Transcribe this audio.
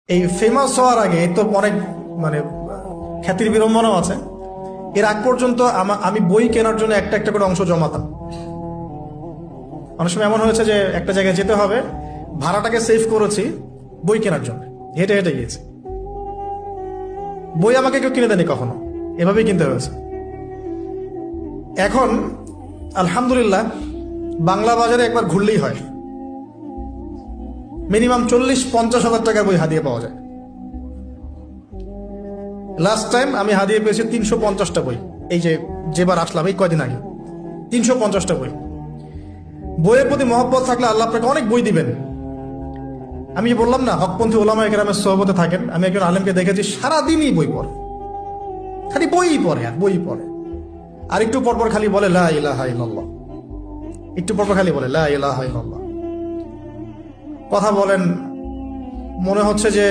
এই ফেমাস হওয়ার আগে তো অনেক মানে খ্যাতির বিড়ম্বনাও আছে। এর আগ পর্যন্ত আমি বই কেনার জন্য একটা একটা করে অংশ জমাতাম। অনেক সময় এমন হয়েছে যে একটা জায়গায় যেতে হবে, ভাড়াটাকে সেভ করেছি বই কেনার জন্য, হেঁটে হেঁটে গিয়েছি। বই আমাকে কেউ কিনে দেয়নি কখনো, এভাবেই কিনতে হয়েছে। এখন আলহামদুলিল্লাহ বাংলা বাজারে একবার ঘুরলেই হয়, মিনিমাম 40-50 হাজার টাকার বই হাদিয়ে পাওয়া যায়। লাস্ট টাইম আমি হাদিয়ে পেয়েছি 350টা বই। এই যেবার আসলাম এই কয়দিন আগে 350টা বই। বইয়ের প্রতি মহব্বত থাকলে আল্লাহ আপনাকে অনেক বই দিবেন। আমি বললাম না, হকপন্থী ওলামা একরামের সোহবতে থাকেন, আমি একজন আলেমকে দেখেছি সারাদিনই বই পড়ে, খালি বই পড়ে আর বই পড়ে। আর একটু পরপর খালি বলে লা ইলাহা ইল্লাল্লাহ, একটু পরপর খালি বলে লা ইলাহা ইল্লাল্লাহ। কথা বলেন, মনে হচ্ছে যে